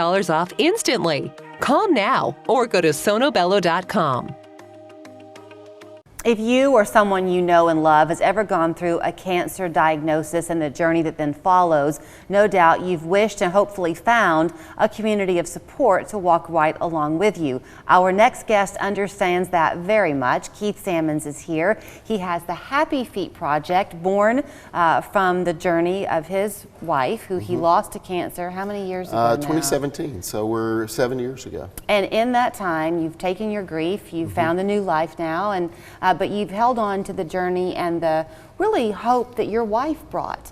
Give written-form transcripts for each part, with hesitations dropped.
off instantly. Call now or go to sonobello.com. If you or someone you know and love has ever gone through a cancer diagnosis and the journey that then follows, no doubt you've wished and hopefully found a community of support to walk right along with you. Our next guest understands that very much. Keith Sammons is here. He has the Happy Feet Project, born from the journey of his wife, who he lost to cancer. How many years ago now? 2017, so we're 7 years ago. And in that time, you've taken your grief, you've found a new life now, and but you've held on to the journey and the really hope that your wife brought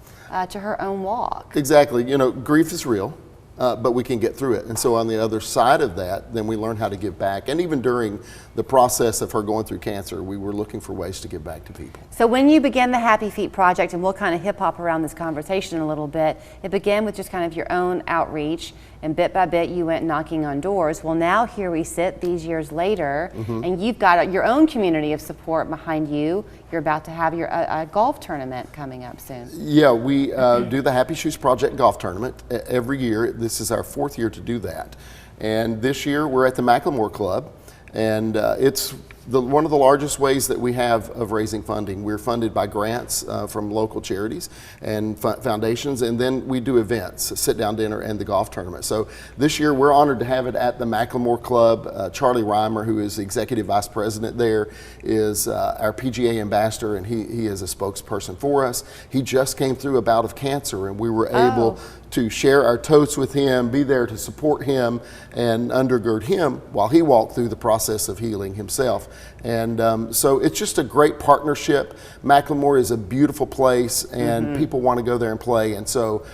to her own walk. Exactly. You know, grief is real, but we can get through it. And so on the other side of that, then we learn how to give back. And even during the process of her going through cancer, we were looking for ways to give back to people. So when you began the Happy Feet Project, and we'll kind of hip hop around this conversation a little bit, it began with just kind of your own outreach, and bit by bit you went knocking on doors. Well, now here we sit these years later, and you've got your own community of support behind you. You're about to have a golf tournament coming up soon. Yeah, we do the Happy Shoes Project golf tournament every year. This is our 4th year to do that. And this year we're at the Macklemore Club, and it's one of the largest ways that we have of raising funding. We're funded by grants from local charities and foundations, and then we do events, a sit-down dinner and the golf tournament. So this year we're honored to have it at the Macklemore Club. Charlie Reimer, who is the executive vice president there, is our PGA ambassador, and he is a spokesperson for us. He just came through a bout of cancer, and we were able to share our totes with him, be there to support him and undergird him while he walked through the process of healing himself. And so it's just a great partnership. Macklemore is a beautiful place, and people want to go there and play. And so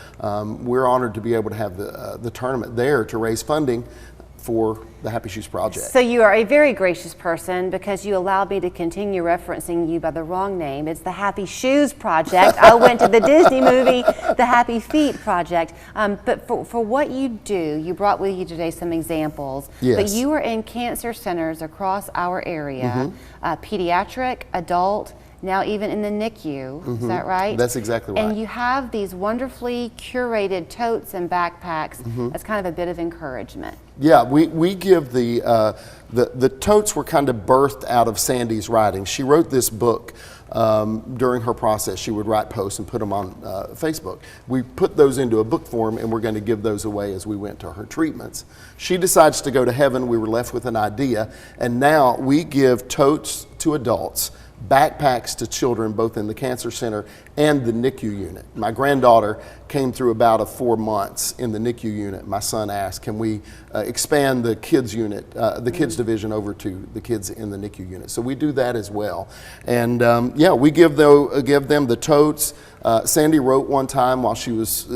we're honored to be able to have the tournament there to raise funding for the Happy Shoes Project. So you are a very gracious person, because you allowed me to continue referencing you by the wrong name. It's the Happy Shoes Project. I went to the Disney movie, the Happy Feet Project. But for what you do, you brought with you today some examples. Yes. But you are in cancer centers across our area, pediatric, adult, now even in the NICU, is that right? That's exactly right. And you have these wonderfully curated totes and backpacks as kind of a bit of encouragement. Yeah, we give the totes were kind of birthed out of Sandy's writing. She wrote this book during her process. She would write posts and put them on Facebook. We put those into a book form, and we're going to give those away as we went to her treatments. She decides to go to heaven. We were left with an idea, and now we give totes to adults, backpacks to children, both in the cancer center and the NICU unit. My granddaughter came through about 4 months in the NICU unit. My son asked, can we expand the kids unit, the kids division over to the kids in the NICU unit? So we do that as well. And yeah, we give them the totes. Sandy wrote one time while she was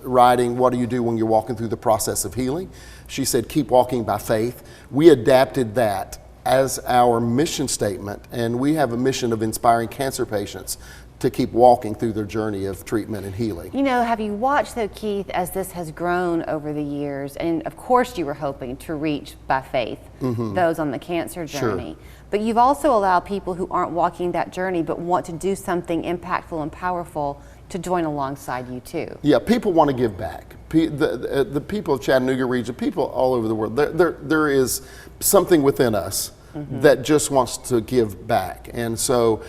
writing, what do you do when you're walking through the process of healing? She said, keep walking by faith. We adapted that as our mission statement, and we have a mission of inspiring cancer patients to keep walking through their journey of treatment and healing. You know, have you watched, though, Keith, as this has grown over the years, and of course you were hoping to reach by faith those on the cancer journey, but you've also allowed people who aren't walking that journey but want to do something impactful and powerful to join alongside you too. Yeah, people want to give back. The people of Chattanooga region, people all over the world, there is something within us that just wants to give back. And so,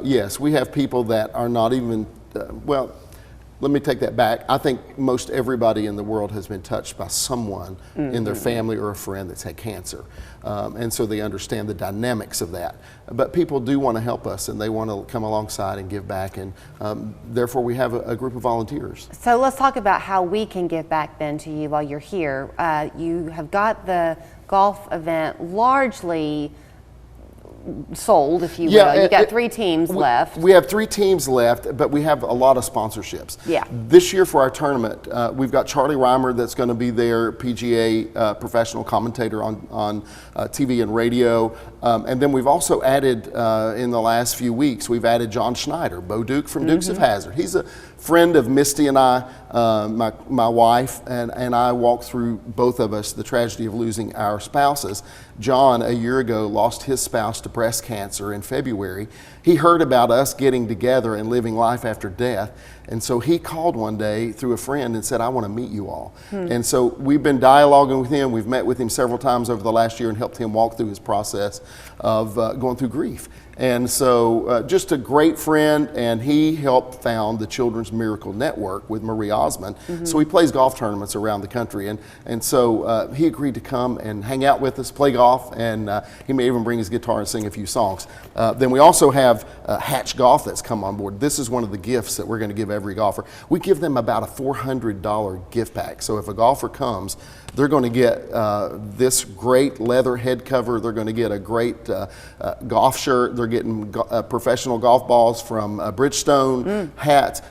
yes, we have people that are not even, well, let me take that back. I think most everybody in the world has been touched by someone in their family or a friend that's had cancer. And so they understand the dynamics of that. But people do want to help us, and they want to come alongside and give back. And therefore, we have a group of volunteers. So let's talk about how we can give back then to you while you're here. You have got the golf event largely sold, if you will. You've got 3 teams left. We have 3 teams left, but we have a lot of sponsorships. Yeah. This year for our tournament, we've got Charlie Reimer that's going to be there, PGA professional commentator on TV and radio. And then we've also added, in the last few weeks, we've added John Schneider, Bo Duke from Dukes of Hazzard. He's a friend of Misty and I. my wife and I walked through, both of us, the tragedy of losing our spouses. John, a year ago, lost his spouse to breast cancer in February. He heard about us getting together and living life after death. And so he called one day through a friend and said, I want to meet you all. And so we've been dialoguing with him. We've met with him several times over the last year and helped him walk through his process of going through grief. And so just a great friend, and he helped found the Children's Miracle Network with Marie Osmond. So he plays golf tournaments around the country, and so he agreed to come and hang out with us, play golf, and he may even bring his guitar and sing a few songs. Then we also have Hatch Golf that's come on board. This is one of the gifts that we're going to give every golfer. We give them about a $400 gift pack. So if a golfer comes, they're going to get this great leather head cover. They're going to get a great golf shirt. They're getting professional golf balls from Bridgestone, hats,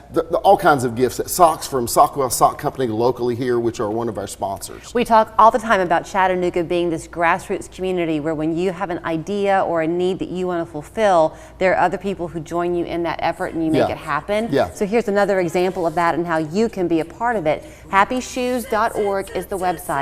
all kinds of gifts. Socks from Sockwell Sock Company locally here, which are one of our sponsors. We talk all the time about Chattanooga being this grassroots community where when you have an idea or a need that you want to fulfill, there are other people who join you in that effort and you make it happen. So here's another example of that and how you can be a part of it. HappyShoes.org is the website.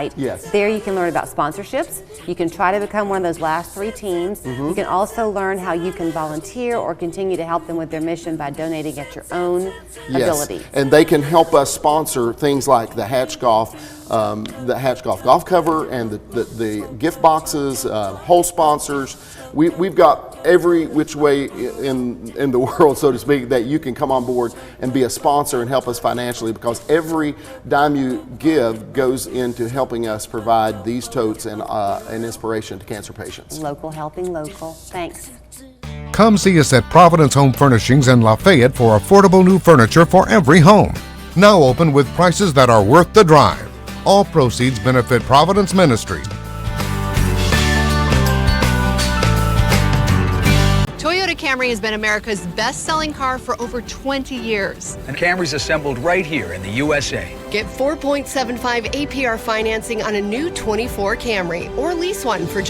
There you can learn about sponsorships. You can try to become one of those last 3 teams. You can also learn how you can volunteer or continue to help them with their mission by donating at your own ability. And they can help us sponsor things like the Hatch Golf golf cover and the gift boxes, whole sponsors. We've got every which way in the world, so to speak, that you can come on board and be a sponsor and help us financially, because every dime you give goes into helping us provide these totes and inspiration to cancer patients. Local helping local. Thanks. Come see us at Providence Home Furnishings in Lafayette for affordable new furniture for every home. Now open with prices that are worth the drive. All proceeds benefit Providence Ministries. Toyota Camry has been America's best-selling car for over 20 years. And Camry's assembled right here in the USA. Get 4.75 APR financing on a new 24 Camry or lease one for just